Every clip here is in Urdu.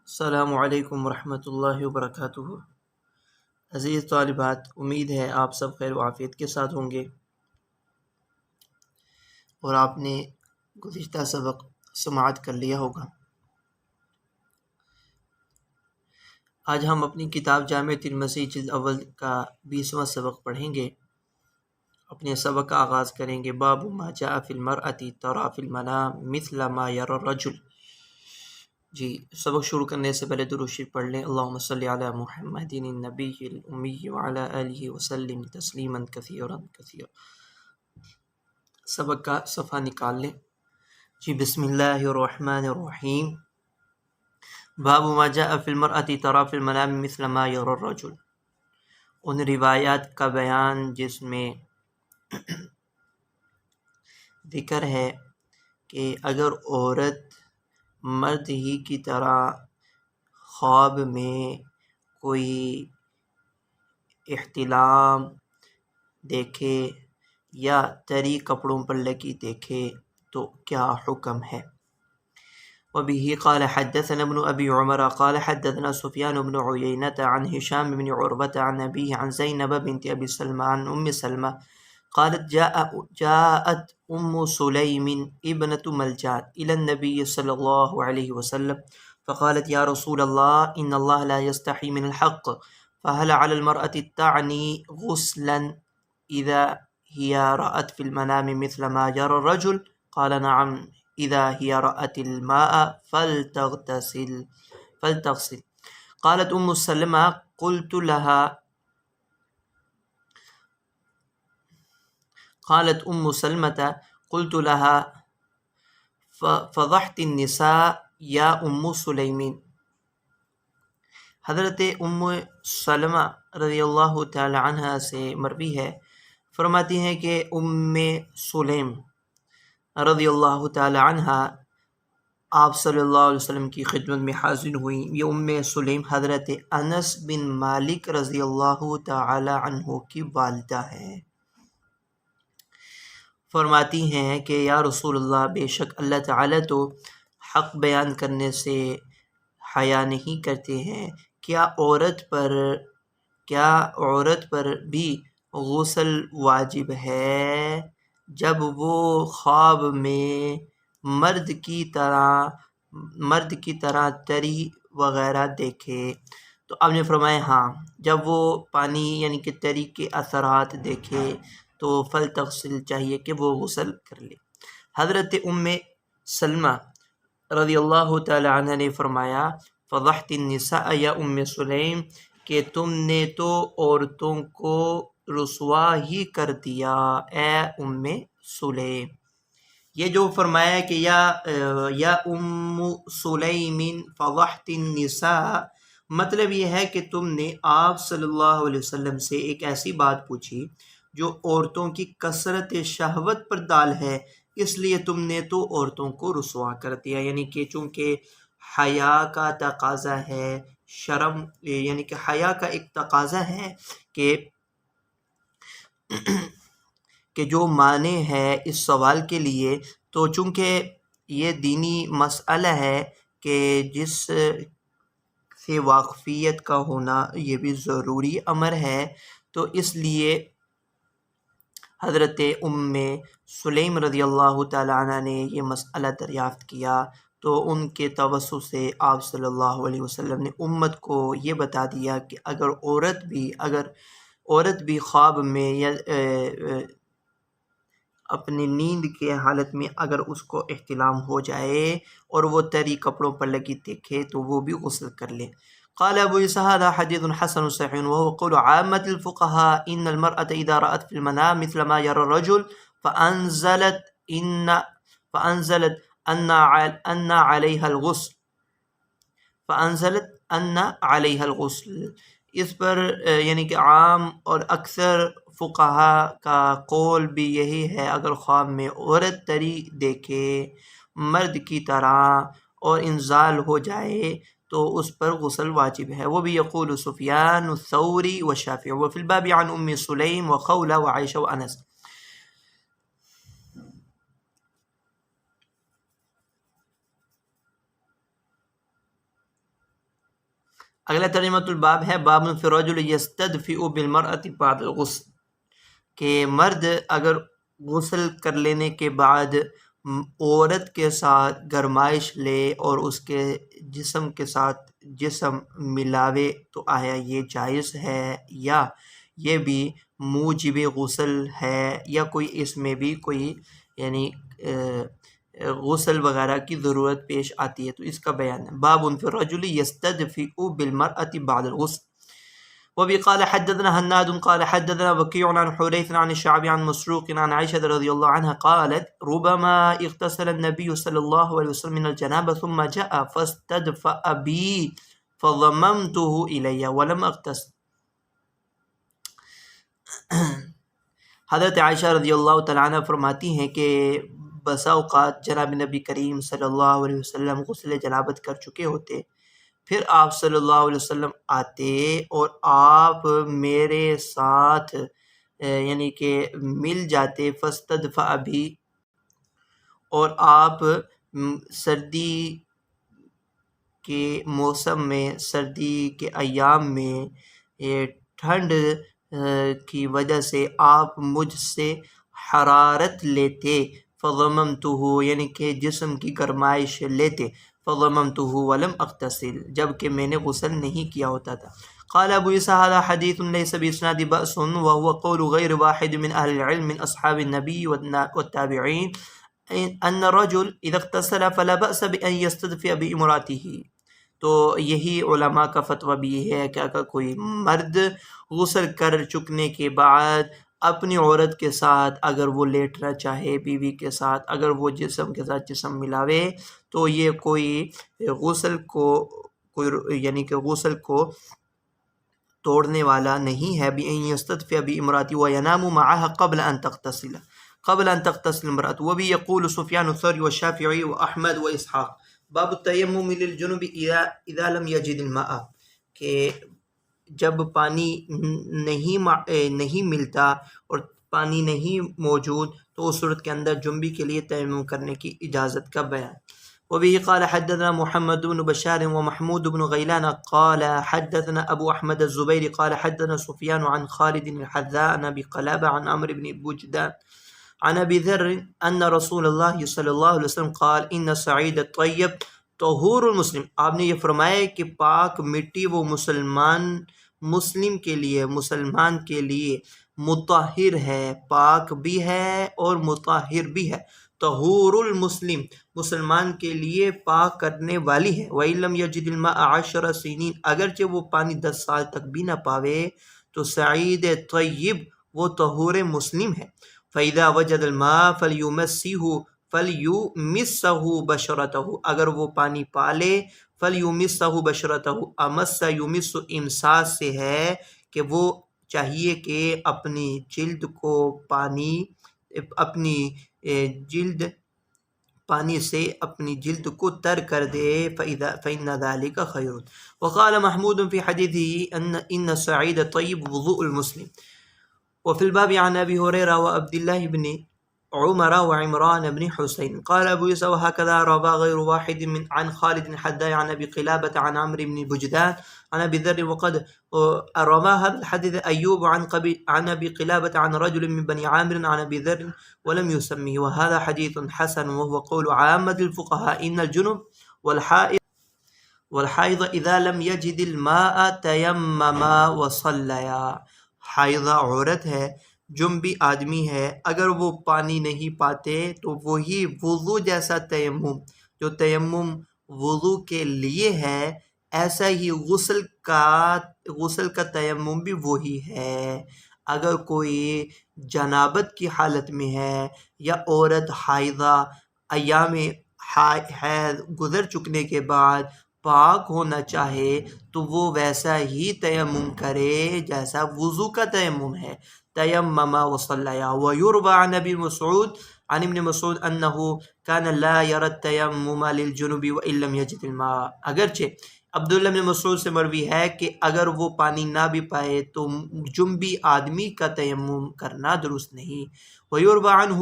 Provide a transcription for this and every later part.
السلام علیکم ورحمۃ اللہ وبرکاتہ۔ عزیز طالبات، امید ہے آپ سب خیر و عافیت کے ساتھ ہوں گے اور آپ نے گزشتہ سبق سماعت کر لیا ہوگا۔ آج ہم اپنی کتاب جامع ترمذی جلد اول کا 20واں سبق پڑھیں گے۔ اپنے سبق کا آغاز کریں گے باب ما جاء فی المرأة تری فی المنام مثل ما یری الرجل۔ جی، سبق شروع کرنے سے پہلے درود شریف پڑھ لیں۔ اللہم صلی علی محمد النبی الامی وعلی آلہ وسلم تسلیما کثیرا کثیرا۔ سبق کا صفحہ نکال لیں۔ جی، بسم اللہ الرحمن الرحیم۔ باب ما جاء فی المرأة تری فی المنام مثل ما یری الرجل۔ ان روایات کا بیان جس میں ذکر ہے کہ اگر عورت مرد ہی کی طرح خواب میں کوئی احتلام دیکھے یا تری کپڑوں پر لگی دیکھے تو کیا حکم ہے۔ وبه قال حدثنا ابن ابي عمر قال حدثنا سفيان بن عيينة عن هشام بن عروة عن أبيه عن زينب بنت أبي سلمة عن أم سلمة قالت جاءت أم سليم ابنة ملجان إلى النبي صلى الله عليه وسلم فقالت يا رسول الله إن الله لا يستحي من الحق فهل على المرأة تعني غسلا إذا هي رأت في المنام مثل ما يرى الرجل؟ قال نعم إذا هي رأت الماء فلتغسل. قالت أم سلمة قلت لها فضحت النساء یا ام سلیمین۔ حضرت ام سلمہ رضی اللہ تعالی عنہ سے مروی ہے، فرماتی ہیں کہ ام سلیم رضی اللہ تعالی عنہ آپ صلی اللہ علیہ وسلم کی خدمت میں حاضر ہوئیں۔ یہ ام سلیم حضرت انس بن مالک رضی اللہ تعالی عنہ کی والدہ ہیں۔ فرماتی ہیں کہ یا رسول اللہ، بے شک اللہ تعالیٰ تو حق بیان کرنے سے حیا نہیں کرتے ہیں، کیا عورت پر بھی غسل واجب ہے جب وہ خواب میں مرد کی طرح تری وغیرہ دیکھے؟ تو آپ نے فرمایا ہاں، جب وہ پانی یعنی کہ تری کے اثرات دیکھے تو فلتغسل چاہیے کہ وہ غسل کر لے۔ حضرت ام سلمہ رضی اللہ تعالی عنہ نے فرمایا فضحت النساء یا ام سلیم، کہ تم نے تو عورتوں کو رسوا ہی کر دیا اے ام سلیم۔ یہ جو فرمایا کہ یا ام سلیم فضحت النساء، مطلب یہ ہے کہ تم نے آپ صلی اللہ علیہ وسلم سے ایک ایسی بات پوچھی جو عورتوں کی کثرت شہوت پر دال ہے، اس لیے تم نے تو عورتوں کو رسوا کر دیا، یعنی کہ چونکہ حیا کا تقاضا ہے، شرم یعنی کہ حیا کا ایک تقاضا ہے کہ جو معنی ہے اس سوال کے لیے، تو چونکہ یہ دینی مسئلہ ہے کہ جس سے واقفیت کا ہونا یہ بھی ضروری امر ہے، تو اس لیے حضرت ام سلیم رضی اللہ تعالی عنہ نے یہ مسئلہ دریافت کیا، تو ان کے توسط سے آپ صلی اللہ علیہ وسلم نے امت کو یہ بتا دیا کہ اگر عورت بھی خواب میں یا اپنی نیند کے حالت میں اگر اس کو احتلام ہو جائے اور وہ تری کپڑوں پر لگی دیکھے تو وہ بھی غسل کر لے۔ قال ابو عیسیٰ هذا حدیث حسن صحیح وهو قول عامة الفقهاء ان المرأة اذا رأت في المنام مثل ما يرى الرجل فانزلت ان عليها الغسل، اس پر یعنی کہ عام اور اکثر فقہا کا قول بھی یہی ہے، اگر خواب میں عورت تری دیکھے مرد کی طرح اور انزال ہو جائے تو اس پر غسل واجب ہے۔ وہ بھی یقول سفیان الثوری والشافعی وفی الباب عن ام سلیم وخولہ وعائشہ وانس۔ اگلا ترجمۃ الباب ہے باب فی الرجل یستدفئ بالمرأة بعد الغسل، کہ مرد اگر غسل کر لینے کے بعد عورت کے ساتھ گرمائش لے اور اس کے جسم کے ساتھ جسم ملاوے تو آیا یہ جائز ہے یا یہ بھی موجب غسل ہے یا کوئی اس میں بھی کوئی یعنی غسل وغیرہ کی ضرورت پیش آتی ہے، تو اس کا بیان ہے۔ باب فی الرجل یستدفئ بالمرأة بعد الغسل۔ وبه قال حدثنا هناد قال حدثنا وكيع عن حريث عن الشعبي عن مسروق عن عائشة رضي الله عنها قالت ربما اغتسل النبي صلى الله عليه وسلم من الجنابة ثم جاء فاستدفأ بي فضممته إلي ولم اغتسل۔ حضرت عائشہ رضی اللہ تعالیٰ عنہ فرماتی ہیں کہ بسا اوقات جناب نبی کریم صلی اللہ علیہ وسلم غسل جنابت کر چکے ہوتے، پھر آپ صلی اللہ علیہ وسلم آتے اور آپ میرے ساتھ یعنی کہ مل جاتے، فاستدفأ بھی، اور آپ سردی کے موسم میں، سردی کے ایام میں ٹھنڈ کی وجہ سے آپ مجھ سے حرارت لیتے، فضممتہ یعنی کہ جسم کی گرمائش لیتے، فضممتہ ولم اغتسل جبکہ میں نے غسل نہیں کیا ہوتا تھا۔ قال ابو عیسیٰ هذا حدیث لیس باسناد بأس وهو قول غیر واحد من اہل العلم من اصحاب النبی والتابعین ان الرجل اذا اغتسل فلا بأس بأن يستدفئ بامرأته۔ تو یہی علماء کا فتویٰ بھی ہے کہ اگر کوئی مرد غسل کر چکنے کے بعد اپنی عورت کے ساتھ اگر وہ لیٹنا چاہے، بیوی کے ساتھ اگر وہ جسم کے ساتھ جسم ملاوے، تو یہ کوئی یعنی کہ غسل کو توڑنے والا نہیں ہے۔ بِأَن يَسْتَدْفِئَ بِامْرَأَتِهِ وَيَنَامُ مَعَهَا قبل أن تغتسل المرأة۔ وبه يقول سفيان الثوري والشافعي وأحمد وإسحاق۔ باب التیمم للجنب اذا لم يجد الماء، کہ جب پانی نہیں ملتا اور پانی نہیں موجود تو اس صورت کے اندر جنبی کے لیے تیمم کرنے کی اجازت کا بیان۔ وبه قال حدثنا محمد بن بشار ومحمود بن غيلان قال حدثنا ابو احمد الزبيري قال حدثنا سفيان عن خالد الحذاء عن ابي قلابة عن عمرو بن بجدان عن ابي ذر ان رسول الله صلی اللہ علیہ وسلم قال ان الصعيد الطيب طهور المسلم۔ آپ نے یہ فرمایا کہ پاک مٹی وہ مسلمان کے لیے مطہر ہے، پاک بھی ہے اور مطہر بھی ہے۔ طہور المسلم مسلمان کے لیے پاک کرنے والی ہے۔ وَإِن لَّمْ يَجِدِ الْمَاءَ 10 سنین، اگرچہ وہ پانی 10 سال تک بھی نہ پاوے تو سعید طیب وہ طہور مسلم ہے۔ فَإِذَا وَجَدَ الْمَاءَ فَلْيُمِسَّهُ بَشَرَتَهُ، اگر وہ پانی پالے فَلْيُمِسَّهُ بَشَرَتَهُ، أَمَسَّ يُمِسُّ امساس سے ہے کہ وہ چاہیے کہ اپنی جلد سے اپنی جلد کو تر کر دے، فَإِنَّ ذَلِكَ خَيْرٌ۔ وقال محمود في حديثه ان الصعيد الطيب وضوء المسلم۔ وفي الباب عن ابي هريره وعبد الله بن عمر وعمران بن حسين قال ابو عيسى وهكذا روى غير واحد عن خالد الحذاء عن ابي قلابة عن عمرو بن بجدان عن ابي ذر، وقد روى هذا الحديث ايوب عن ابي قلابة عن رجل من بني عامر عن ابي ذر ولم يسميه، وهذا حديث حسن وهو قول عامة الفقهاء ان الجنب والحائض اذا لم يجد الماء تيمما وصليا۔ حائضہ عورت ہے، جنبی آدمی ہے، اگر وہ پانی نہیں پاتے تو وہی وضو جیسا تیمم، جو تیمم وضو کے لیے ہے، ایسا ہی غسل کا تیمم بھی وہی ہے۔ اگر کوئی جنابت کی حالت میں ہے یا عورت حائضہ ایام حیض گزر چکنے کے بعد پاک ہونا چاہے تو وہ ویسا ہی تیمم کرے جیسا وضو کا تیمم ہے۔ تیمم وصلیا۔ ویروی عن ابی مسعود عن ابن مسعود انه كان لا يرى التيمم للجنوب وان لم يجد الماء۔ اگرچہ عبداللہ بن مسعود سے مروی ہے کہ اگر وہ پانی نہ بھی پائے تو جنبی آدمی کا تیمم کرنا درست نہیں۔ ویروی عنہ،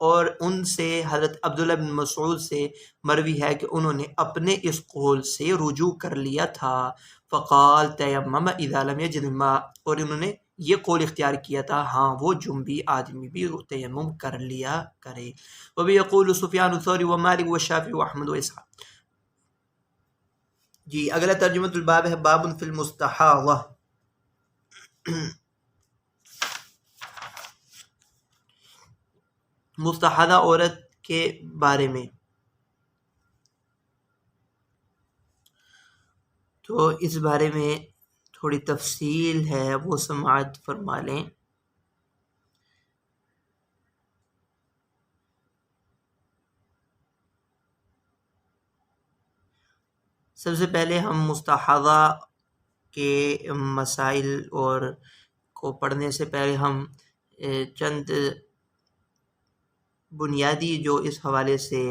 اور ان سے حضرت عبداللہ بن مسعود سے مروی ہے کہ انہوں نے اپنے اس قول سے رجوع کر لیا تھا. فقال تیمم اذا لم یجد الماء، اور انہوں نے یہ قول اختیار کیا تھا ہاں وہ جنبی آدمی بھی تیمم کر لیا کرے. وبی یقول سفیان الثوری ومالک والشافعی واحمد واسحاق. جی اگلا ترجمہ الباب ہے باب فی المستحاضہ. مستحاضہ عورت کے بارے میں. تو اس بارے میں تھوڑی تفصیل ہے، وہ سماعت فرما لیں. سب سے پہلے ہم مستحاضہ کے مسائل اور کو پڑھنے سے پہلے ہم چند بنیادی جو اس حوالے سے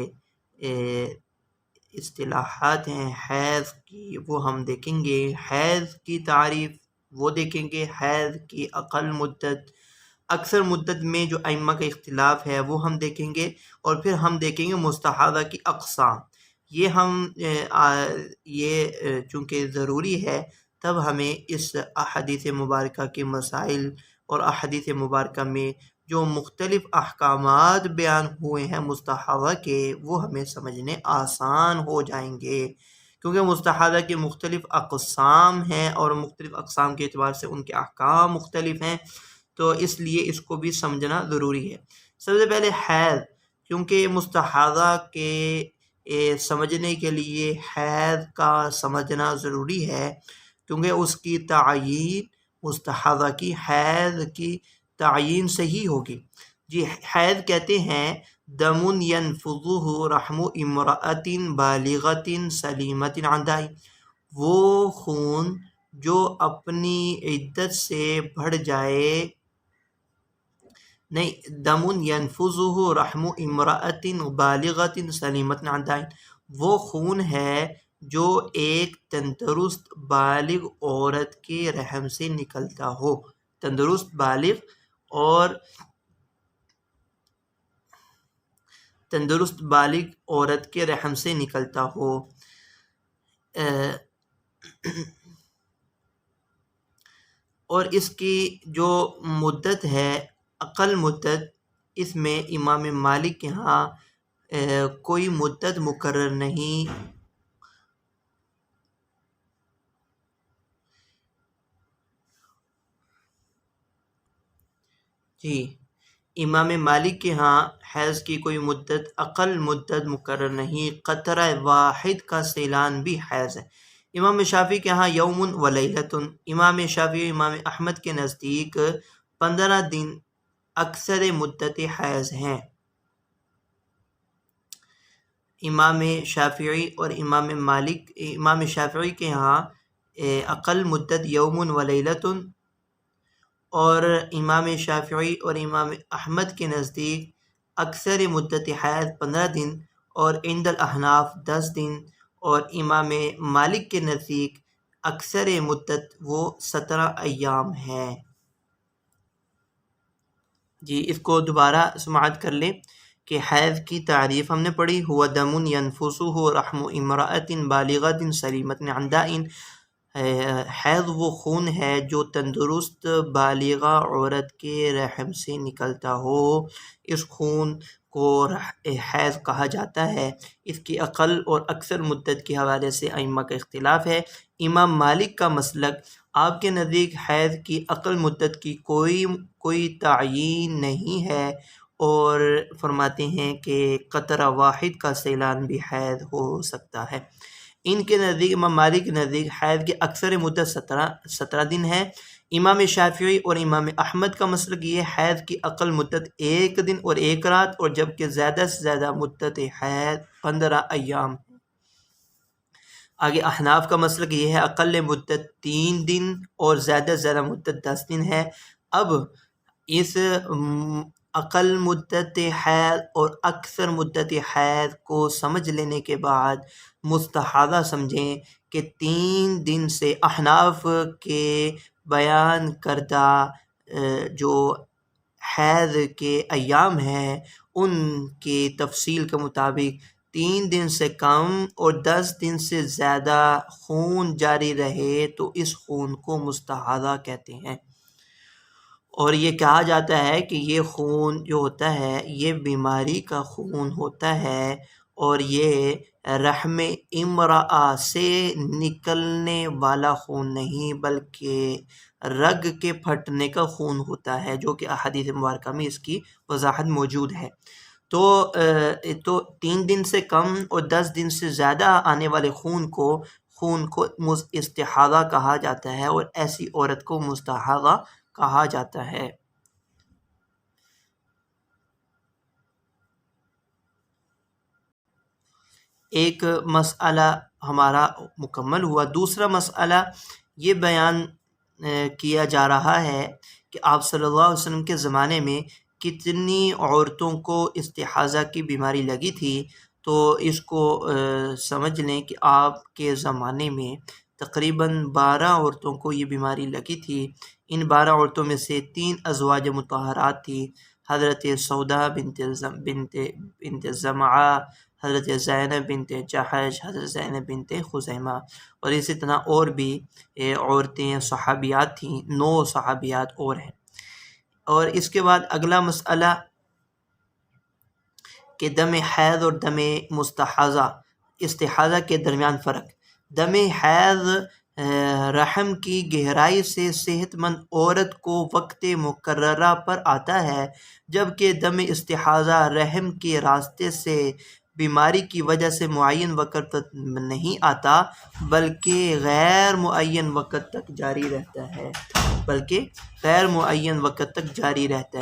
اصطلاحات ہیں حیض کی وہ ہم دیکھیں گے. حیض کی تعریف وہ دیکھیں گے. حیض کی اقل مدت، اکثر مدت میں جو ائمہ کا اختلاف ہے وہ ہم دیکھیں گے. اور پھر ہم دیکھیں گے مستحاضہ کی اقسام. یہ چونکہ ضروری ہے تب ہمیں اس احادیث مبارکہ کے مسائل اور احادیث مبارکہ میں جو مختلف احکامات بیان ہوئے ہیں مستحاضہ کے وہ ہمیں سمجھنے آسان ہو جائیں گے، کیونکہ مستحاضہ کے مختلف اقسام ہیں اور مختلف اقسام کے اعتبار سے ان کے احکام مختلف ہیں، تو اس لیے اس کو بھی سمجھنا ضروری ہے. سب سے پہلے حیض، کیونکہ مستحاضہ کے سمجھنے کے لیے حیض کا سمجھنا ضروری ہے، کیونکہ اس کی تعیین مستحاضہ کی حیض کی تعیین صحیح ہوگی. جی حیض کہتے ہیں دم ینفضہ رحم امرأۃ بالغۃ سلیمۃ عن داء، وہ خون جو اپنی عدت سے بڑھ جائے. نہیں، دم ینفضہ رحم امرأۃ بالغۃ سلیمۃ عن داء، وہ خون ہے جو ایک تندرست بالغ عورت کے رحم سے نکلتا ہو. تندرست بالغ اور تندرست بالغ عورت کے رحم سے نکلتا ہو. اور اس کی جو مدت ہے اقل مدت، اس میں امام مالک کے ہاں کوئی مدت مقرر نہیں. جی امام مالک کے ہاں حیض کی کوئی مدت اقل مدت مقرر نہیں. قطرہ واحد کا سیلان بھی حیض ہے. امام شافعی کے ہاں یوم و لیلۃ. امام شافعی امام احمد کے نزدیک 15 دن اکثر مدت حیض ہیں. امام شافعی اور امام شافعی کے ہاں اقل مدت یوم و لیلۃ، اور امام شافعی اور امام احمد کے نزدیک اکثر مدت حیض 15 دن اور عند الاحناف 10 دن، اور امام مالک کے نزدیک اکثر مدت وہ 17 ایام ہے. جی اس کو دوبارہ سماعت کر لیں کہ حیض کی تعریف ہم نے پڑھی، ہوا دم ینفسہ رحم امرأۃ بالغۃ سلیمۃ عن داء. حیض وہ خون ہے جو تندرست بالغہ عورت کے رحم سے نکلتا ہو. اس خون کو حیض کہا جاتا ہے. اس کی اقل اور اکثر مدت کے حوالے سے ائمہ کا اختلاف ہے. امام مالک کا مسلک، آپ کے نزدیک حیض کی اقل مدت کی کوئی تعیین نہیں ہے، اور فرماتے ہیں کہ قطرہ واحد کا سیلان بھی حیض ہو سکتا ہے. ان کے نزدیک، امام مالک کے نزدیک حیض کی اکثر مدت 17 دن ہے. امام شافعی اور امام احمد کا مسلک یہ حیض کی اقل مدت 1 دن اور 1 رات، اور جبکہ زیادہ سے زیادہ مدت حیض 15 ایام. آگے احناف کا مسلک یہ ہے اقل مدت 3 دن اور زیادہ سے زیادہ مدت 10 دن ہے. اب اس اقل مدت حیض اور اکثر مدت حیض کو سمجھ لینے کے بعد مستحاضہ سمجھیں کہ 3 دن سے احناف کے بیان کردہ جو حیض کے ایام ہیں ان کی تفصیل کے مطابق 3 دن سے کم اور 10 دن سے زیادہ خون جاری رہے تو اس خون کو مستحاضہ کہتے ہیں۔ اور یہ کہا جاتا ہے کہ یہ خون جو ہوتا ہے یہ بیماری کا خون ہوتا ہے، اور یہ رحم امرأہ سے نکلنے والا خون نہیں بلکہ رگ کے پھٹنے کا خون ہوتا ہے، جو کہ احادیث مبارکہ میں اس کی وضاحت موجود ہے۔ تو 3 دن سے کم اور 10 دن سے زیادہ آنے والے خون کو استحاضہ کہا جاتا ہے، اور ایسی عورت کو مستحاضہ کہا جاتا ہے۔ ایک مسئلہ ہمارا مکمل ہوا۔ دوسرا مسئلہ یہ بیان کیا جا رہا ہے کہ آپ صلی اللہ علیہ وسلم کے زمانے میں کتنی عورتوں کو استحاضہ کی بیماری لگی تھی۔ تو اس کو سمجھ لیں کہ آپ کے زمانے میں تقریباً 12 عورتوں کو یہ بیماری لگی تھی۔ ان 12 عورتوں میں سے 3 ازواج مطہرات تھی، حضرت سودا بنت زمعہ، حضرت زینب بنت جحش، حضرت زینب بنت خزیمہ، اور اسی طرح اور بھی عورتیں صحابیات تھیں، 9 صحابیات اور ہیں۔ اور اس کے بعد اگلا مسئلہ کہ دم حیض اور دم مستحاضہ استحاضہ کے درمیان فرق۔ دم حیض رحم کی گہرائی سے صحت مند عورت کو وقت مقررہ پر آتا ہے، جبکہ دم استحاضہ رحم کے راستے سے بیماری کی وجہ سے معین وقت تک نہیں آتا بلکہ غیر معین وقت تک جاری رہتا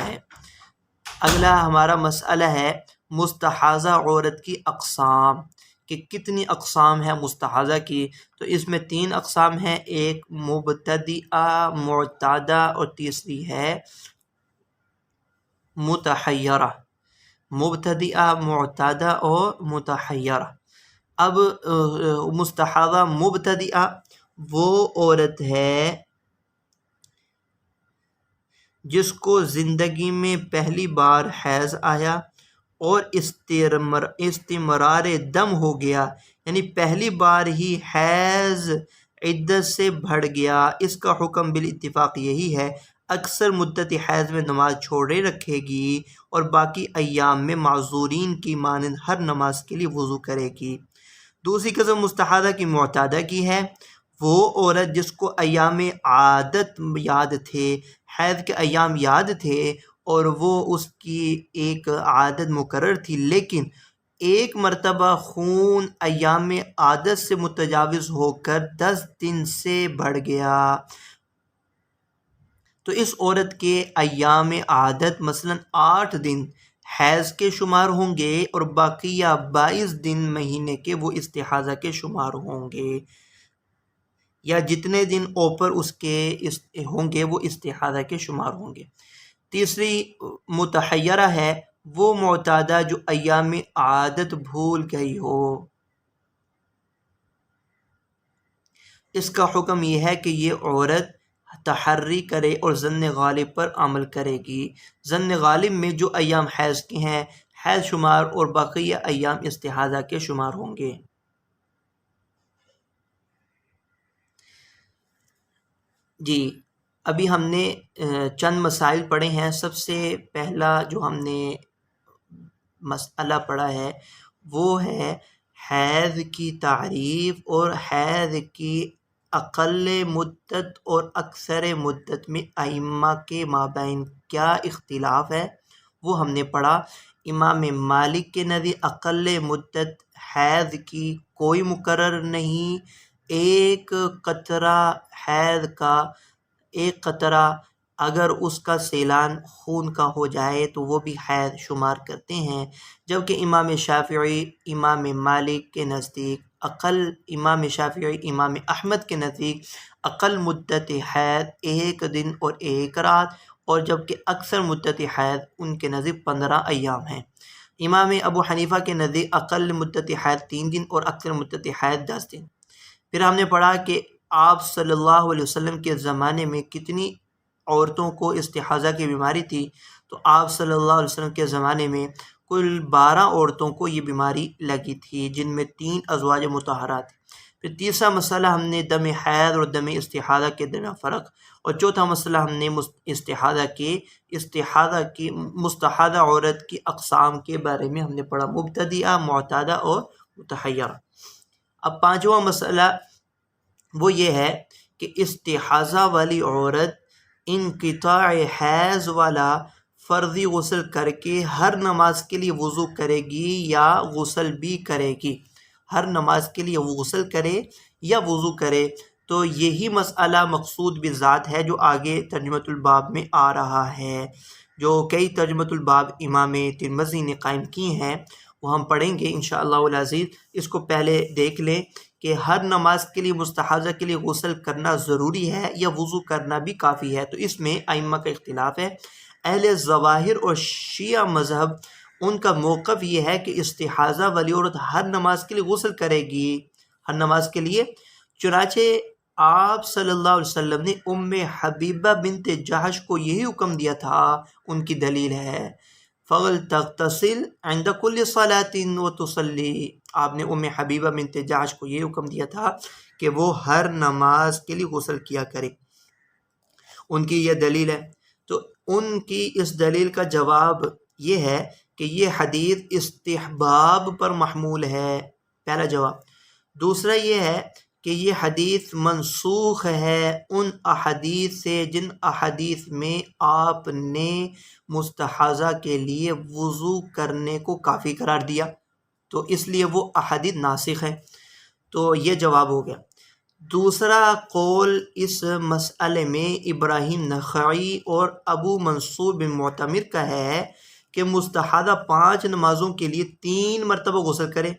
ہے۔ اگلا ہمارا مسئلہ ہے مستحاضہ عورت کی اقسام، کہ کتنی اقسام ہیں مستحاضہ کی۔ تو اس میں 3 اقسام ہیں، ایک مبتدئہ، معتادہ، اور تیسری ہے متحیرہ۔ مبتدئہ، معتادہ اور متحیرہ۔ اب مستحاضہ مبتدئہ وہ عورت ہے جس کو زندگی میں پہلی بار حیض آیا اور استمرار دم ہو گیا، یعنی پہلی بار ہی حیض عدت سے بڑھ گیا۔ اس کا حکم بالاتفاق یہی ہے، اکثر مدت حیض میں نماز چھوڑے رکھے گی اور باقی ایام میں معذورین کی مانند ہر نماز کے لیے وضو کرے گی۔ دوسری قسم مستحاضہ کی معتادہ کی ہے، وہ عورت جس کو ایام عادت یاد تھے، حیض کے ایام یاد تھے اور وہ اس کی ایک عادت مقرر تھی، لیکن ایک مرتبہ خون ایام عادت سے متجاوز ہو کر 10 دن سے بڑھ گیا تو اس عورت کے ایام عادت مثلاً 8 دن حیض کے شمار ہوں گے اور باقیہ 22 دن مہینے کے وہ استحاضہ کے شمار ہوں گے، یا جتنے دن اوپر اس کے ہوں گے وہ استحاضہ کے شمار ہوں گے۔ تیسری متحیرہ ہے، وہ معتادہ جو ایام عادت بھول گئی ہو۔ اس کا حکم یہ ہے کہ یہ عورت تحری کرے اور ظن غالب پر عمل کرے گی۔ ظن غالب میں جو ایام حیض کے ہیں حیض شمار اور بقیہ ایام استحاضہ کے شمار ہوں گے۔ جی، ابھی ہم نے چند مسائل پڑھے ہیں۔ سب سے پہلا جو ہم نے مسئلہ پڑھا ہے وہ ہے حیض کی تعریف اور حیض کی اقل مدت اور اکثر مدت میں ائمہ کے مابین کیا اختلاف ہے وہ ہم نے پڑھا۔ امام مالک کے نزدیک اقل مدت حیض کی کوئی مقرر نہیں، ایک قطرہ حیض کا ایک قطرہ اگر اس کا سیلان خون کا ہو جائے تو وہ بھی حیض شمار کرتے ہیں، جبکہ امام شافعی، امام مالک کے نزدیک امام شافعی، امام احمد کے نزدیک اقل مدت حیض 1 دن اور 1 رات، اور جبکہ اکثر مدت حیض ان کے نزدیک 15 ایام ہیں۔ امام ابو حنیفہ کے نزدیک اقل مدت حیض 3 دن اور اکثر مدت حیض 10 دن۔ پھر ہم نے پڑھا کہ آپ صلی اللہ علیہ وسلم کے زمانے میں کتنی عورتوں کو استحاضہ کی بیماری تھی، تو آپ صلی اللہ علیہ وسلم کے زمانے میں کل 12 عورتوں کو یہ بیماری لگی تھی، جن میں 3 ازواج مطہرات تھے۔ پھر تیسرا مسئلہ ہم نے دم حیض اور دم استحاضہ کے درمیان فرق، اور چوتھا مسئلہ ہم نے استحاضہ کی مستحاضہ عورت کی اقسام کے بارے میں ہم نے پڑھا، مبتدئہ، معتادہ اور متحیرہ۔ اب پانچواں مسئلہ وہ یہ ہے کہ استحاضہ والی عورت انقطاع حیض والا فرضی غسل کر کے ہر نماز کے لیے وضو کرے گی یا غسل بھی کرے گی؟ ہر نماز کے لیے وہ غسل کرے یا وضو کرے؟ تو یہی مسئلہ مقصود بالذات ہے جو آگے ترجمۃ الباب میں آ رہا ہے، جو کئی ترجمۃ الباب امام ترمذی نے قائم کی ہیں، وہ ہم پڑھیں گے انشاءاللہ العزیز۔ اس کو پہلے دیکھ لیں کہ ہر نماز کے لیے مستحاضہ کے لیے غسل کرنا ضروری ہے یا وضو کرنا بھی کافی ہے؟ تو اس میں ائمہ کا اختلاف ہے۔ اہل ظواہر اور شیعہ مذہب، ان کا موقف یہ ہے کہ استحاضہ والی عورت ہر نماز کے لیے غسل کرے گی، ہر نماز کے لیے۔ چنانچہ آپ صلی اللہ علیہ وسلم نے ام حبیبہ بنت جحش کو یہی حکم دیا تھا، ان کی دلیل ہے فَلْتَغْتَسِلْ عِنْدَ كُلِّ صَلَاةٍ وَتُصَلِّ۔ آپ نے ام حبیبہ بنت جحش کو یہ حکم دیا تھا کہ وہ ہر نماز کے لیے غسل کیا کرے، ان کی یہ دلیل ہے۔ تو ان کی اس دلیل کا جواب یہ ہے کہ یہ حدیث استحباب پر محمول ہے، پہلا جواب۔ دوسرا یہ ہے کہ یہ حدیث منسوخ ہے ان احادیث سے جن احادیث میں آپ نے مستحاضہ کے لیے وضو کرنے کو کافی قرار دیا، تو اس لیے وہ احادیث ناسخ ہیں۔ تو یہ جواب ہو گیا۔ دوسرا قول اس مسئلے میں ابراہیم نخعی اور ابو منصور بن معتمر کا ہے کہ مستحاضہ 5 نمازوں کے لیے 3 مرتبہ غسل کرے،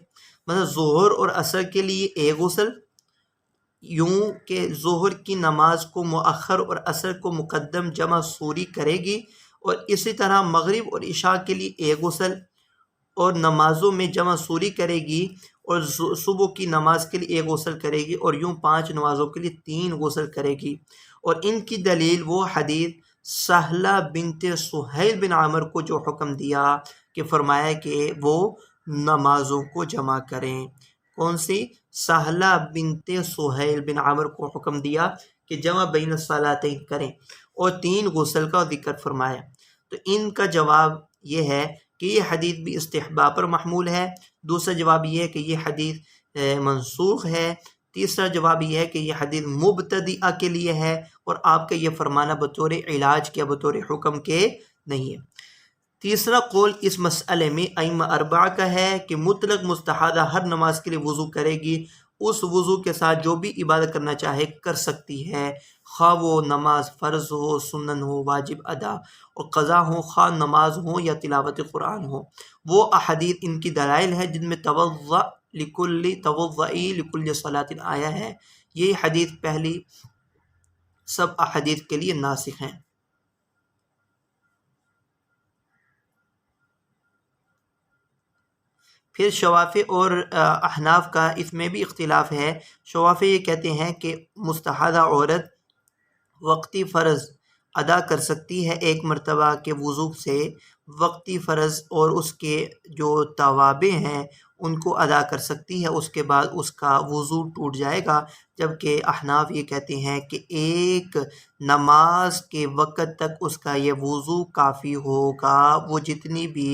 مثلا ظہر اور عصر کے لیے ایک غسل، یوں کہ ظہر کی نماز کو مؤخر اور عصر کو مقدم جمع سوری کرے گی، اور اسی طرح مغرب اور عشاء کے لیے ایک غسل اور نمازوں میں جمع سوری کرے گی، اور صبح کی نماز کے لیے ایک غسل کرے گی، اور یوں 5 نمازوں کے لیے 3 غسل کرے گی۔ اور ان کی دلیل وہ حدیث سہلہ بنت سہیل بن عامر کو جو حکم دیا کہ فرمایا کہ وہ نمازوں کو جمع کریں۔ کون سی؟ سہلہ بنت سہیل بن عامر کو حکم دیا کہ جمع بین الصلاتین کریں، اور 3 غسل کا ذکر فرمایا۔ تو ان کا جواب یہ ہے کہ یہ حدیث بھی استحباب پر محمول ہے۔ دوسرا جواب یہ ہے کہ یہ حدیث منسوخ ہے۔ تیسرا جواب یہ ہے کہ یہ حدیث مبتدئہ کے لیے ہے، اور آپ کا یہ فرمانا بطور علاج کے بطور حکم کے نہیں ہے۔ تیسرا قول اس مسئلے میں ائمہ 4 کا ہے کہ مطلق مستحاضہ ہر نماز کے لیے وضو کرے گی، اس وضو کے ساتھ جو بھی عبادت کرنا چاہے کر سکتی ہے، خواہ وہ نماز فرض ہو، سنن ہو، واجب ادا اور قضا ہو، خواہ نماز ہو یا تلاوت قرآن ہو۔ وہ احادیث ان کی دلائل ہے جن میں توضئی لکل صلاۃ آیا ہے۔ یہ حدیث پہلی سب احادیث کے لیے ناسخ ہیں۔ پھر شوافی اور احناف کا اس میں بھی اختلاف ہے۔ شوافی یہ کہتے ہیں کہ مستحاضہ عورت وقتی فرض ادا کر سکتی ہے 1 مرتبہ کے وضو سے، وقتی فرض اور اس کے جو توابع ہیں ان کو ادا کر سکتی ہے، اس کے بعد اس کا وضو ٹوٹ جائے گا۔ جبکہ احناف یہ کہتے ہیں کہ 1 نماز کے وقت تک اس کا یہ وضو کافی ہوگا، وہ جتنی بھی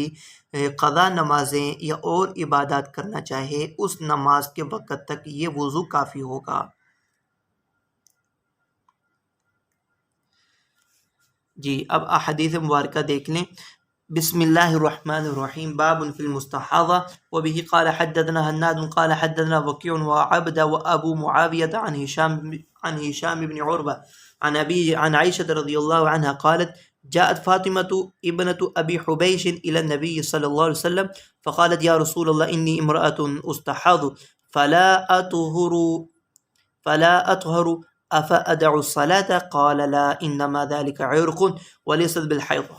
قضا نمازیں یا اور عبادات کرنا چاہے اس نماز کے وقت تک یہ وضو کافی ہوگا۔ جی اب احادیث مبارکہ دیکھ لیں۔ بسم اللہ الرحمن الرحیم، باب فی المستحاضہ، وبه قال حدثنا حناد قال حدثنا وکیع وعبد وابو معاویہ عن هشام بن عروہ عن ابی عن عائشہ رضی اللہ عنہا قالت جاءت فاطمة ابنة ابی حبیش الى النبی صلی اللہ علیہ وسلم فقالت یا رسول اللہ انی امرأة استحاض فلا اطهر افادع الصلاة قال لا انما ذلك عرق وليست بالحیض۔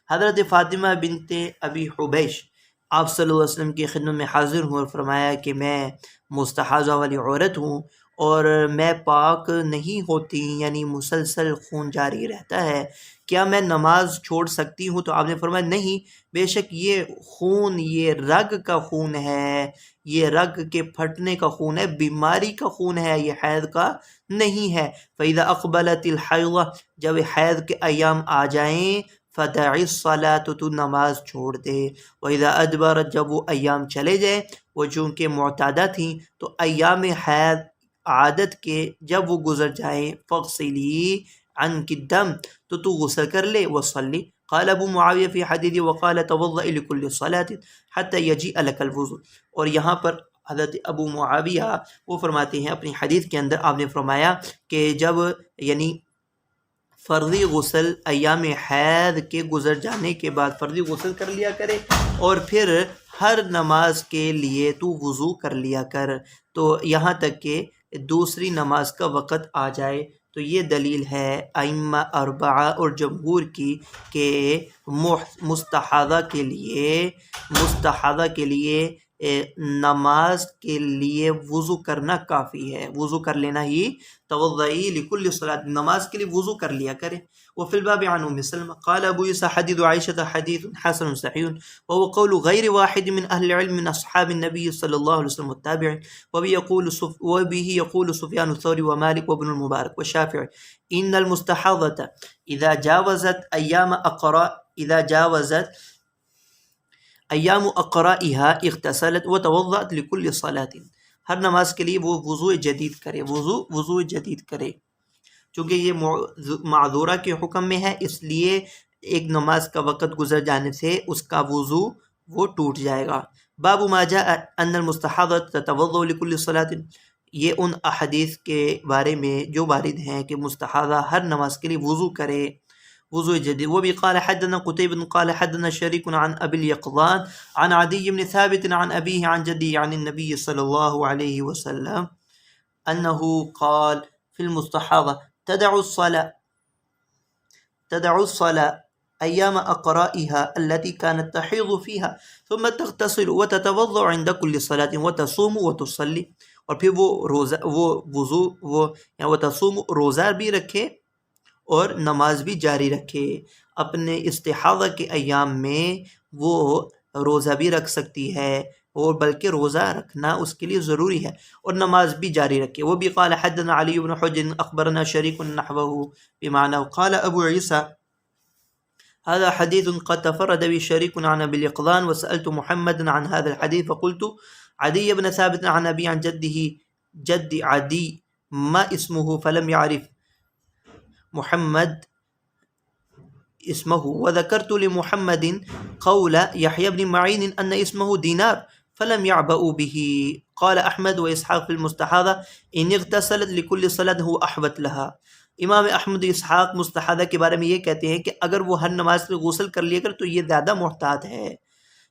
حضرت فاطمہ بنت ابی حبیش آپ صلی اللہ علیہ وسلم کی خدمت میں حاضر ہوں اور فرمایا کہ میں مستحاضہ والی عورت ہوں اور میں پاک نہیں ہوتی، یعنی مسلسل خون جاری رہتا ہے، کیا میں نماز چھوڑ سکتی ہوں؟ تو آپ نے فرمایا نہیں، بے شک یہ خون، یہ رگ کا خون ہے، یہ رگ کے پھٹنے کا خون ہے، بیماری کا خون ہے، یہ حیض کا نہیں ہے۔ فَإِذَا أَقْبَلَتِ الْحَيْضَةُ، جب حیض کے ایام آ جائیں، فَدَعِ الصَّلَاةَ، تو نماز چھوڑ دے۔ وَإِذَا أَدْبَرَتْ، جب وہ ایام چلے جائیں، وہ چونکہ معتادہ تھیں تو ایام حیض عادت کے جب وہ گزر جائیں، فَاغْسِلِي عَنْكِ الدَّمَ، تو غسل کر لے، وَصَلِّ۔ قال ابو معاویہ فی حدیث وقال توضأ لكل صلاة حتى يجيء لك الوضوء۔ اور یہاں پر حضرت ابو معاویہ وہ فرماتے ہیں اپنی حدیث کے اندر، آپ نے فرمایا کہ جب یعنی فرضی غسل ایام حیض کے گزر جانے کے بعد فرضی غسل کر لیا کرے، اور پھر ہر نماز کے لیے تو وضو کر لیا کر، تو یہاں تک کہ دوسری نماز کا وقت آ جائے۔ تو یہ دلیل ہے ائمہ اربعہ اور جمہور کی کہ مستحاضہ کے لیے نماز کے لیے وضو کرنا کافی ہے، وضو کر لینا ہی، توضئی لکل صلاۃ، نماز کے لیے وضو کر لیا کرے۔ وفی الباب عن ام سلمہ قال ابو عیسیٰ حدیث عائشہ حدیث حسن صحیح وهو قول غیر واحد من اہل العلم من اصحاب النبی صلی اللہ علیہ وسلم والتابعین، وبه يقول سفیان الثوری ومالک وابن المبارک والشافعی ان المستحاضة اذا جاوزت ایام اقرائها اغتسلت وتوضأت لكل صلاة، ہر نماز کے لیے وہ وضو جدید کرے، چونکہ یہ معذورہ کے حکم میں ہے، اس لیے ایک نماز کا وقت گزر جانے سے اس کا وضو وہ ٹوٹ جائے گا۔ باب ما جاء ان المستحاضة تتوضأ لكل صلاة، یہ ان احادیث کے بارے میں جو وارد ہیں کہ مستحاضہ ہر نماز کے لیے وضو کرے، وضو جدید۔ وبی قال حدثنا قتيبة قال حدثنا شريك عن ابي اليقظان عن عدي بن ثابت عن ابيه عن جدي عن النبي صلى الله عليه وسلم انه قال في المستحاضة تدع الصلاة ايام اقرائها التي كانت تحيض فيها ثم تغتسل وتتوضأ عند كل صلاة وتصوم وتصلي، اور پھر وہ تصوم روزہ بھی رکھے اور نماز بھی جاری رکھے، اپنے استحاضہ کے ایام میں وہ روزہ بھی رکھ سکتی ہے، اور بلکہ روزہ رکھنا اس کے لیے ضروری ہے، اور نماز بھی جاری رکھے۔ وہ بھی قال حدثنا علی بن حجر اخبرنا شریک نحوه بمعنى قال ابو عیسیٰ هذا حديث قد تفرد به شريك عن ابي اليقظان وسألت محمد عن هذا الحديث فقلت عدي بن ثابت عن ابي عن جده جد عدي ما اسمه فلم يعرف محمد اسمه، وذكرت لمحمد قول يحيى بن معين أن اسمه دينار فلم يعبأوا به۔ قال أحمد وإسحاق في المستحاضة إن اغتسلت لكل صلاة هو أحوط لها۔ امام احمد اسحاق مستحاضہ کے بارے میں یہ کہتے ہیں کہ اگر وہ ہر نماز کے غسل کر لیا کر تو یہ زیادہ محتاط ہے،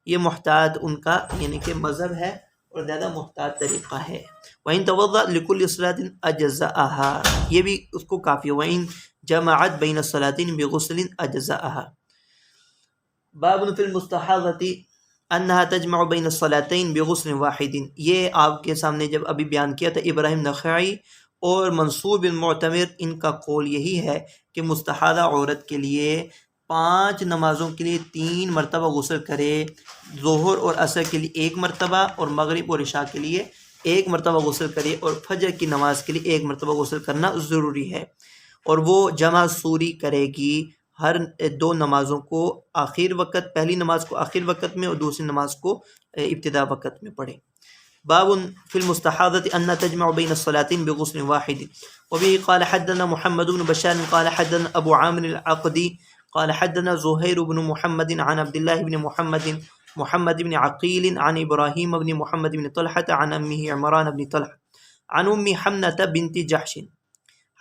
یہ محتاط ان کا یعنی کہ مذہب ہے اور زیادہ محتاط طریقہ ہے۔ وَإِن تَوَضَّأَ لِكُلِّ صَلَاةٍ أَجْزَأَهَا، یہ بھی اس کو کافی ہے۔ وَإِن جَمَعَتْ بَيْنَ الصَّلَاتَيْنِ بِغُسْلٍ أَجْزَأَهَا۔ باب فی المستحاضة أنها تجمع بین الصلاتین بغسل واحد، یہ آپ کے سامنے جب ابھی بیان کیا تھا ابراہیم نخعی اور منصور بن معتمر، ان کا قول یہی ہے کہ مستحاضہ عورت کے لیے 5 نمازوں کے لیے 3 مرتبہ غسل کرے، ظہر اور عصر کے لیے 1 مرتبہ، اور مغرب اور عشاء کے لیے 1 مرتبہ غسل کرے، اور فجر کی نماز کے لیے 1 مرتبہ غسل کرنا ضروری ہے، اور وہ جمع سوری کرے گی ہر 2 نمازوں کو آخر وقت، پہلی نماز کو آخر وقت میں اور دوسری نماز کو ابتدا وقت میں پڑھے۔ باب فی المستحاضة ان تجمع بین الصلاتین بغسل واحد، وبه قال حدثنا محمد بن بشار قال حدثنا ابو عامر العقدی قال حدثنا زهير بن محمد عن عبد الله بن محمد بن عقيل عن ابراهيم بن محمد بن طلحة عن امه عمران بن طلحة عن ام حمنة بنت جحش۔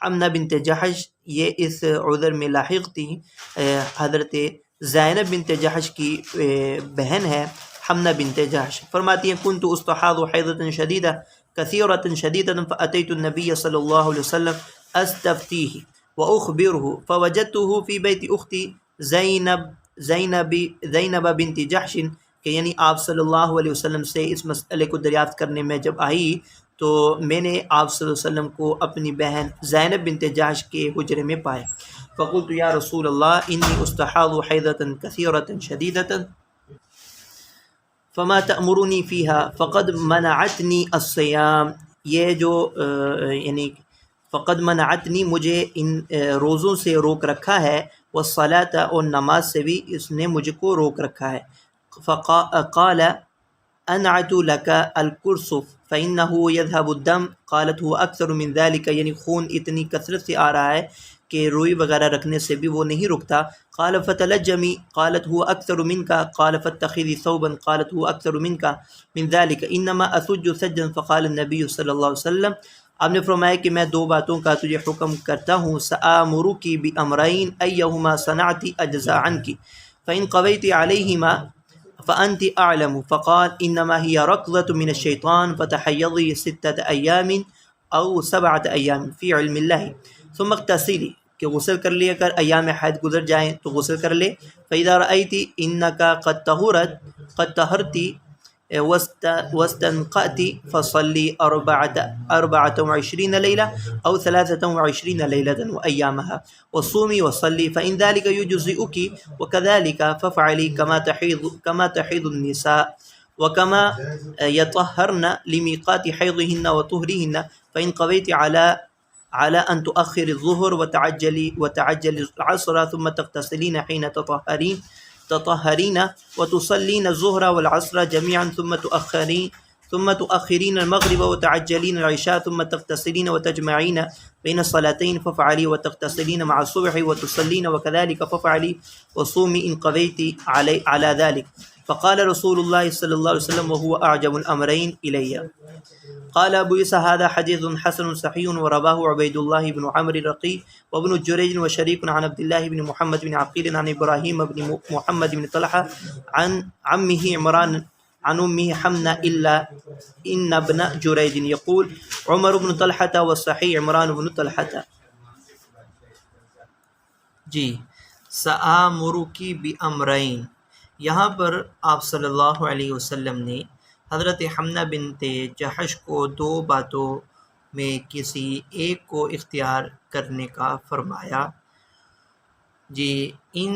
حمنہ بنت جحش یہ اس عذر میں لاحق تھی، حضرت زینب بنت جحش کی بہن ہے حمنہ بنت جحش، فرماتی ہیں كنت استحاض حیضة شدیدة كثيرة شديدة فأتيت النبي صلى الله عليه وسلم استفتيه وأخبره فوجدته في بيت أختي زینب بنت جحش، کہ یعنی آپ صلی اللہ علیہ وسلم سے اس مسئلے کو دریافت کرنے میں جب آئی تو میں نے آپ صلی اللہ علیہ وسلم کو اپنی بہن زینب بنت جحش کے حجرے میں پایا۔ فقلت یا رسول اللہ انی استحاض حیضۃ کثیرۃ شدیدۃ فما تأمرنی فیہا فقد منعتنی الصیام، یہ جو یعنی فقد منعتنی، مجھے ان روزوں سے روک رکھا ہے، والصلاۃ، اور نماز سے بھی اس نے مجھ کو روک رکھا ہے۔ قال انعت لك الکرسف فإنه يذهب الدم، قالت هو اکثر من ذلك، یعنی خون اتنی کثرت سے آ رہا ہے کہ روئی وغیرہ رکھنے سے بھی وہ نہیں رکتا۔ قال فتلجمی، قالت هو اکثر منك، قال فاتخذي ثوبا، قالت هو اکثر منك من ذلك انما اسج سجا، فقال النبی صلی اللہ علیہ وسلم، آپ نے فرمایا کہ میں دو باتوں کا تجھے حکم کرتا ہوں، سآمرکی بأمرین ایہما صنعت اجزاء عنک فإن قویت علیہما فأنت أعلم، فقال إنما هي ركضة من الشيطان فتحيضي 6 أيام أو 7 أيام في علم الله ثم اغتسلي، کہ غسل کر لیا کر، ایام حید گزر جائیں تو غسل کر لے۔ فإذا رأيت إنك قد طهرت واستنقأت فصلي 24 ليلة أو 23 ليلة وأيامها وصومي وصلي فإن ذلك يجزئك، وكذلك فافعلي كما تحيض النساء وكما يطهرن لميقات حيضهن وطهرهن، فإن قضيت على أن تؤخر الظهر وتعجل العصر ثم تغتسلين حين تطهرين وتصلين الظهر والعصر جميعا ثم تؤخرين المغرب وتعجلين العشاء ثم تغتسلين وتجمعين بين الصلاتين، فافعلي وتغتسلين مع الصبح وتصلين وكذلك فافعلي وصومي إن قضيت على ذلك، فقال رسول الله صلى الله عليه وسلم وهو أعجب الأمرين إلي۔ قال ابو عیسیٰ هذا حديث حسن صحيح ورواه عبيد الله بن عمرو الرقي وابن جريج وشريك عن عبد الله بن محمد بن عقيل عن إبراهيم بن محمد بن طلحة عن عمه عمران عن أمه حمنة إلا إن ابن جريج يقول عمر بن طلحة والصحيح عمران بن طلحة۔ جی، سآمرکی بأمرین، یہاں پر آپ صلی اللہ علیہ وسلم نے حضرت حمنہ بنت جحش کو دو باتوں میں کسی ایک کو اختیار کرنے کا فرمایا۔ جی، ان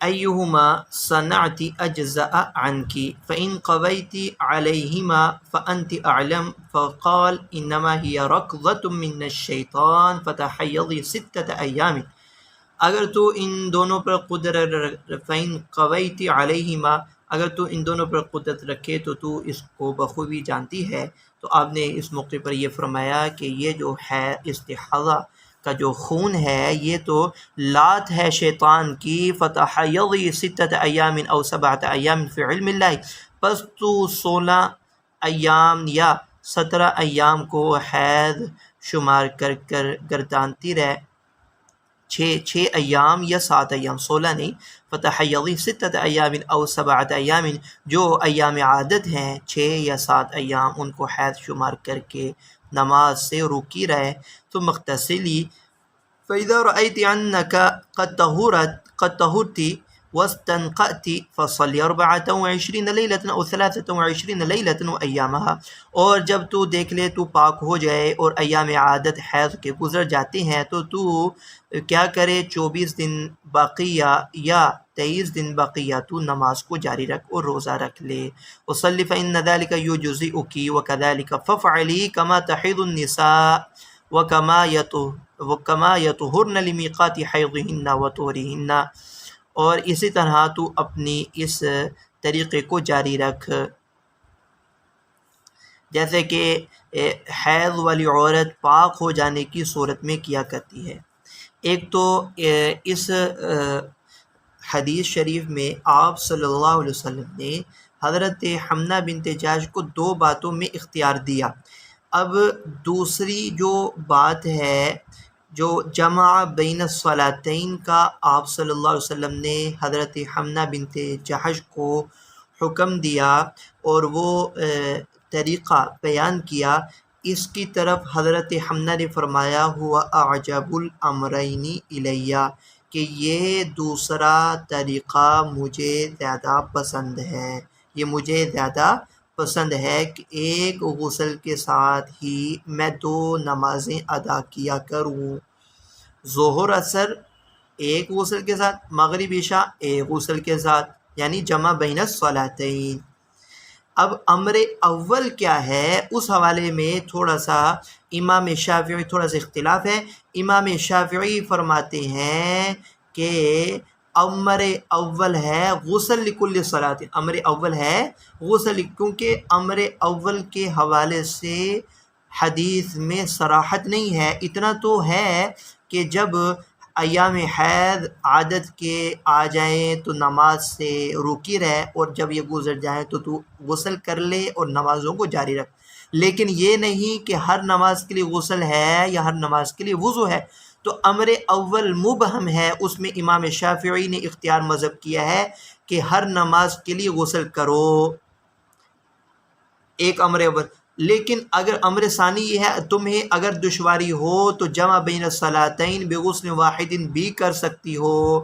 ایہما صنعت اجزاء عنکی فإن قویت علیہما فأنت اعلم، فقال انما ہی رکضة من الشیطان فتحیضی 6 ایام، اگر تو ان دونوں پر قدرت فإن قویت علیہما، اگر تو ان دونوں پر قدرت رکھے تو تو اس کو بخوبی جانتی ہے۔ تو آپ نے اس موقع پر یہ فرمایا کہ یہ جو ہے استحاضہ کا جو خون ہے یہ تو لات ہے شیطان کی، فتحیضی 6 ایام او 7 ایام فی علم اللہ، پس تو 16 ایام یا 17 ایام کو حید شمار کر گردانتی رہ، 6 ایام یا 7 ایام، 16 نہیں، فتحیضی 6 ایام او 7 ایام، جو ایام عادت ہیں 6 یا 7 ایام ان کو حید شمار کر کے نماز سے روکی رہے۔ تو مغتسلی فإذا رأيت أنك قد طهرت واستنقأت فصلي 24 ليلة أو 23 ليلة وأيامها، اور جب تو دیکھ لے تو پاک ہو جائے اور ایام عادت حیض کے گزر جاتے ہیں تو تو کیا کرے، 24 دن باقیہ یا 23 دن باقیہ تو نماز کو جاری رکھ اور روزہ رکھ لے۔ وصلی فإن ذلك يجزئك وكذلك فافعلي كما تحيض النساء وكما يطهرن لميقات حيضهن وطهرهن، اور اسی طرح تو اپنی اس طریقے کو جاری رکھ جیسے کہ حیض والی عورت پاک ہو جانے کی صورت میں کیا کرتی ہے۔ ایک تو اس حدیث شریف میں آپ صلی اللہ علیہ وسلم نے حضرت حمنہ بنت جحش کو 2 باتوں میں اختیار دیا۔ اب دوسری جو بات ہے، جو جمع بین الصلاتین کا آپ صلی اللہ علیہ وسلم نے حضرت حمنہ بنت جحش کو حکم دیا اور وہ طریقہ بیان کیا، اس کی طرف حضرت حمنہ نے فرمایا ہوا اعجب الامرین الیہ، کہ یہ دوسرا طریقہ مجھے زیادہ پسند ہے، یہ مجھے زیادہ پسند ہے کہ ایک غسل کے ساتھ ہی میں 2 نمازیں ادا کیا کروں، ظہر اثر ایک غسل کے ساتھ، مغرب عشاء ایک غسل کے ساتھ، یعنی جمع بین الصلاتین۔ اب امر اول کیا ہے، اس حوالے میں تھوڑا سا امام شافعی تھوڑا سا اختلاف ہے۔ امام شافعی فرماتے ہیں کہ امر اول ہے غسل لکل صلاۃ، امر اول ہے غسل، کیونکہ امر اول کے حوالے سے حدیث میں صراحت نہیں ہے۔ اتنا تو ہے کہ جب ایام حیض عادت کے آ جائیں تو نماز سے روکی رہے، اور جب یہ گزر جائیں تو غسل کر لے اور نمازوں کو جاری رکھ، لیکن یہ نہیں کہ ہر نماز کے لیے غسل ہے یا ہر نماز کے لیے وضو ہے۔ تو امر اول مبہم ہے، اس میں امام شافعی نے اختیار مذہب کیا ہے کہ ہر نماز کے لیے غسل کرو، ایک امر اول۔ لیکن اگر امر ثانی یہ ہے تمہیں اگر دشواری ہو تو جمع بین الصلاتین بغسل واحد بھی کر سکتی ہو،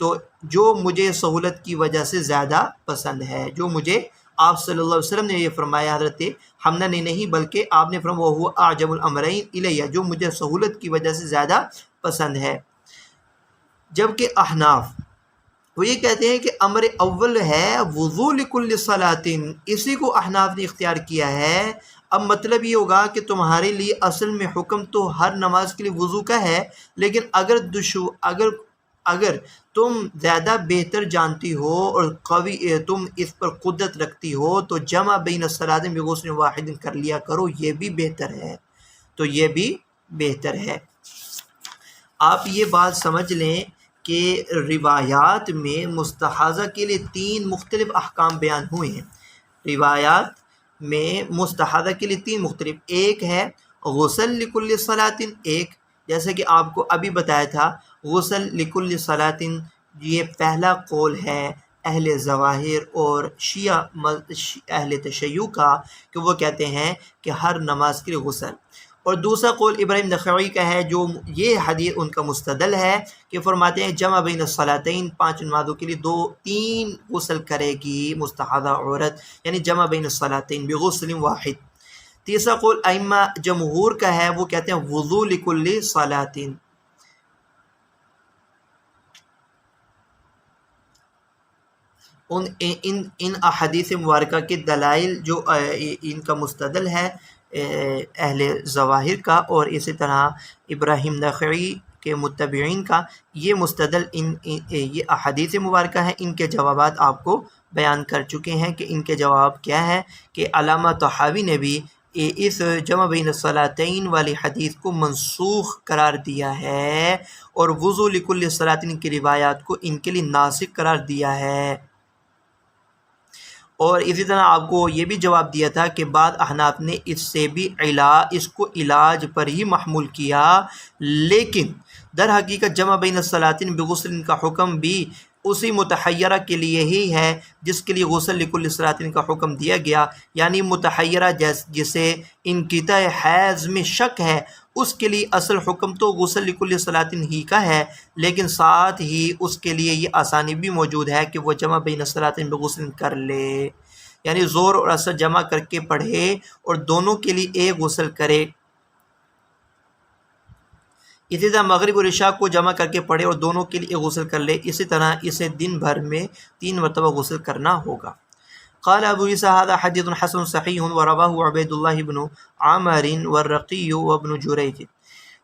تو جو مجھے سہولت کی وجہ سے زیادہ پسند ہے، جو مجھے آپ صلی اللہ علیہ وسلم نے یہ فرمایا، حضرت حمنہ نے نہیں بلکہ آپ نے فرمایا وہ اعجب الامرین الیہ، جو مجھے سہولت کی وجہ سے زیادہ پسند ہے۔ جبکہ احناف وہ یہ کہتے ہیں کہ امر اول ہے وضو لکل صلاتین، اسی کو احناف نے اختیار کیا ہے۔ اب مطلب یہ ہوگا کہ تمہارے لیے اصل میں حکم تو ہر نماز کے لیے وضو کا ہے، لیکن اگر تم زیادہ بہتر جانتی ہو اور قوی تم اس پر قدرت رکھتی ہو تو جمع بین الصلاتین بغسل واحد کر لیا کرو، یہ بھی بہتر ہے، تو یہ بھی بہتر ہے۔ آپ یہ بات سمجھ لیں کہ روایات میں مستحاضہ کے لیے 3 مختلف احکام بیان ہوئے ہیں۔ روایات میں مستحاضہ کے لیے 3 مختلف، ایک ہے غسل لکل صلاتین، ایک جیسے کہ آپ کو ابھی بتایا تھا غسل لکل صلاتین، یہ پہلا قول ہے اہل ظواہر اور شیعہ اہل تشیع کا، کہ وہ کہتے ہیں کہ ہر نماز کے لیے غسل، اور دوسرا قول ابراہیم نخعی کا ہے، جو یہ حدیث ان کا مستدل ہے، کہ فرماتے ہیں جمع بین الصلاتین، 5 نمازوں کے لیے 3 غسل کرے گی مستحاضہ عورت، یعنی جمع بین الصلاتین بغسل واحد۔ تیسرا قول ائمہ جمہور کا ہے، وہ کہتے ہیں وضو لکل صلاتین۔ ان احادیث مبارکہ کے دلائل جو ان کا مستدل ہے اہل ظواہر کا، اور اسی طرح ابراہیم نخعی کے متبعین کا، یہ مستدل یہ احادیث مبارکہ ہیں، ان کے جوابات آپ کو بیان کر چکے ہیں کہ ان کے جواب کیا ہے، کہ علامہ طحاوی نے بھی اس جمع بین الصلاتین والی حدیث کو منسوخ قرار دیا ہے، اور وضو لکل صلاتین کی روایات کو ان کے لیے ناسخ قرار دیا ہے۔ اور اسی طرح آپ کو یہ بھی جواب دیا تھا کہ بعض احناف نے اس کو علاج پر ہی محمول کیا، لیکن در حقیقت جمع بین الصلاتین بغسل کا حکم بھی اسی متحیرہ کے لیے ہی ہے جس کے لیے غسل لکل صلاتین کا حکم دیا گیا، یعنی متحیرہ جسے انقطاع حیض میں شک ہے، اس کے لیے اصل حکم تو غسل لکل صلاتین ہی کا ہے، لیکن ساتھ ہی اس کے لیے یہ آسانی بھی موجود ہے کہ وہ جمع بین الصلاتین بغسل کر لے، یعنی ظہر اور عصر جمع کر کے پڑھے اور دونوں کے لیے ایک غسل کرے۔ اسی طرح مغرب اور عشاء کو جمع کر کے پڑھے اور دونوں کے لیے غسل کر لے، اسی طرح اسے دن بھر میں 3 مرتبہ غسل کرنا ہوگا۔ قال ابو عیسیٰ هذا حدیث حسن صحیح ورواه عبید اللہ بن عامر والرقی وابن جریج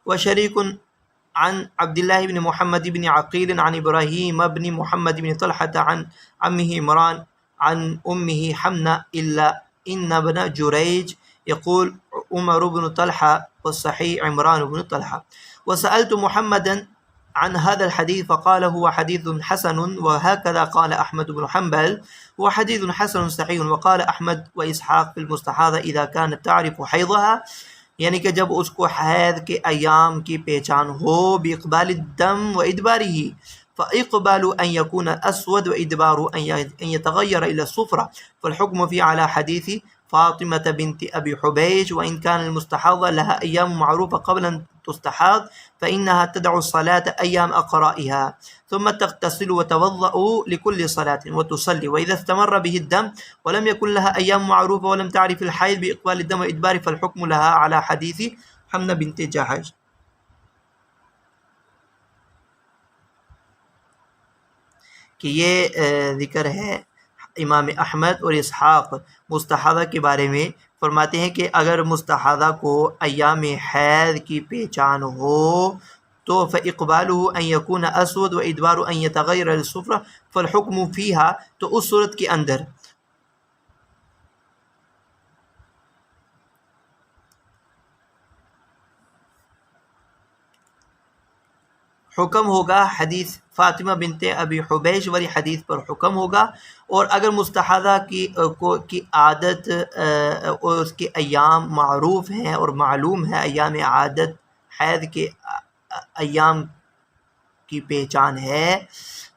وشریک عن عبد الله بن محمد بن عقیل عن ابراہیم بن محمد بن طلحة عن عمه عمران عن امه حمنہ الا ان ابن جریج يقول عمر بن طلحة والصحيح عمران بن طلحة، وسألت محمدا عن هذا الحديث فقال هو حديث حسن، وهكذا قال أحمد بن حنبل وحديث حسن صحيح، وقال أحمد وإسحاق في المستحاضة إذا كانت تعرف حيضها، یعنی کہ جب اس کو حیض کے ایام کی پہچان ہو، بإقبال الدم وإدباره، فإقبال أن يكون أسود وإدبار أن يتغير إلى الصفرة، فالحكم في على حديث فاطمة بنت أبي حبيش وإن كان المستحاضة لها أيام معروفة قبل أن تستحاض فإنها تدع الصلاة أيام أقرائها ثم تغتسل وتوضأ لكل صلاة وتصلي وإذا استمر به الدم ولم يكن لها أيام معروفة ولم تعرف الحيض بإقبال الدم وإدباره فالحكم لها على حديث حمنة بنت جحش. کہ یہ ذکر ہے امام احمد اور اسحاق مستحاضہ کے بارے میں، فرماتے ہیں کہ اگر مستحاضہ کو ایام حیض کی پہچان ہو تو فاقبالہ ان یکون اسود و ادبار ان یتغیر الصفرہ فالحکم فیہا، تو اس صورت کے اندر حکم ہوگا حدیث فاطمہ بنت ابی حبیش والی حدیث پر حکم ہوگا. اور اگر مستحاضہ کی عادت اور اس کے ایام معروف ہیں اور معلوم ہے، ایام عادت حیض کے ایام کی پہچان ہے،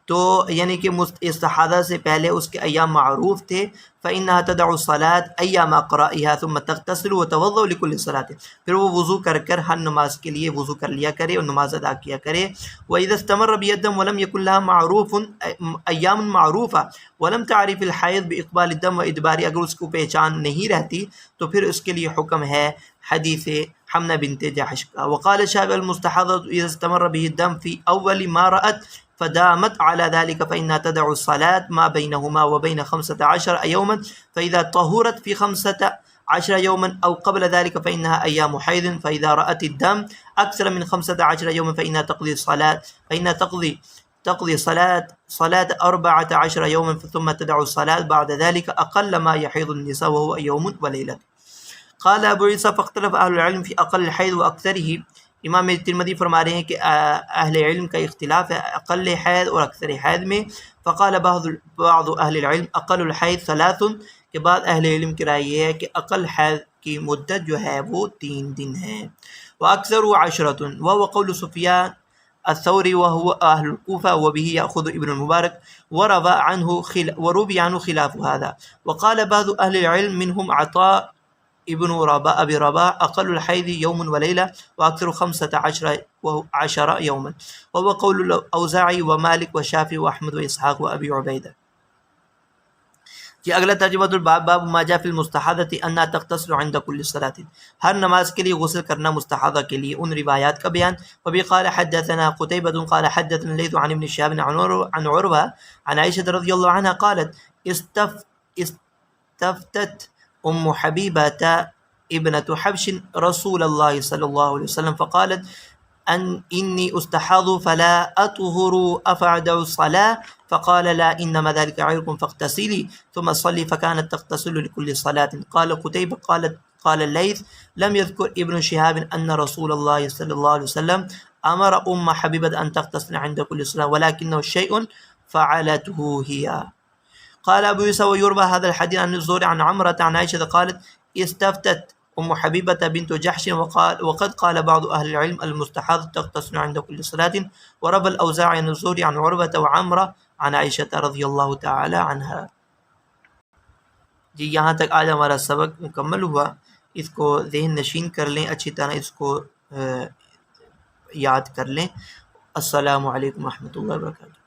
تو یعنی کہ استحاضہ سے پہلے اس کے ایام معروف تھے، فإنها تدع الصلاة أيام أقرائها ثم تغتسل وتوضأ لكل صلاة، پھر وہ وضو کر ہر نماز کے لیے وضو کر لیا کرے اور نماز ادا کیا کرے. وإذا استمر به الدم ولم يكن لها معروف ایام معروفہ ولم تعرف الحیض بإقبال الدم وإدباره، اگر اس کو پہچان نہیں رہتی تو پھر اس کے لیے حکم ہے حدیث حمنہ بنت جحش کا. وقال الشافعي المستحاضة إذا استمر به الدم في أول ما رأت فدامت على ذلك فإنها تدع الصلاة ما بينهما وبين 15 يوما فإذا طهرت في 15 يوما أو قبل ذلك فإنها أيام حيض فإذا رأت الدم أكثر من 15 يوما فإنها تقضي الصلاة تقضي صلاة 14 يوما ثم تدع الصلاة بعد ذلك أقل ما يحيض النساء وهو يوم وليلة. قال ابو عیسیٰ فاختلف اہل العلم فی اقل الحیض و اکثرہ، امام ترمذی فرما رہے ہیں کہ اہل علم کا اختلاف ہے اقل حیض اور اکثر حیض میں. فقال بعض اہل العلم اقل الحیض 3، کہ بعض اہل علم کی رائے یہ ہے کہ اقل حیض کی مدت جو ہے وہ 3 دن ہے. واکثر 10 وهو قول سفیان الثوری وهو اہل الکوفہ وبه یأخذ ابن المبارک وروی عنه خلاف هذا. وقال بعض اہل العلم منهم عطاء ابن ابی رباح اقل الحیض یوم ولیلہ واکثر 15 یوما وهو قول الاوزاعی ومالک وشافعی واحمد واسحاق وابی عبیدہ. کہ اگلا ترجمہ الباب باب ما جاء فی المستحاضۃ انها تغتسل عند كل صلاۃ، ہر نماز کے لیے غسل کرنا مستحاضہ کے لیے، ان روایات کا بیان. وبی قال حدثنا قتیبۃ قال حدثنا الليث عن ابن شهاب عن عروہ عن عائشہ رضی اللہ عنها قالت استفتت ام حبیبۃ ابنة حبش رسول اللہ صلی اللہ علیہ وسلم فقالت انی استحاض فلا اطهر افعدع الصلاة فقال لا انما ذلك عرق فاغتسلي ثم صلي فكانت تغتسل لكل صلاة. قال قتيبة قال الليث لم يذكر ابن شهاب ان رسول الله صلى الله عليه وسلم امر ام حبيبة ان تغتسل عند كل صلاة ولكنه شيء فعلته هي. قال ابو يوسف ويروى هذا الحديث عن الزهري عن عمرة عن عائشة قالت استفتت ام حبيبة بنت جحش وقد قال بعض اهل العلم المستحاض تغتسل عند كل صلاة. وروى الاوزاعي عن الزهري عن عروة وعمرة عن عائشة رضی اللہ تعالی عنہا. جی یہاں تک آج ہمارا سبق مکمل ہوا. اس کو ذہن نشین کر لیں، اچھی طرح اس کو یاد کر لیں. السلام علیکم ورحمۃ اللہ وبرکاتہ.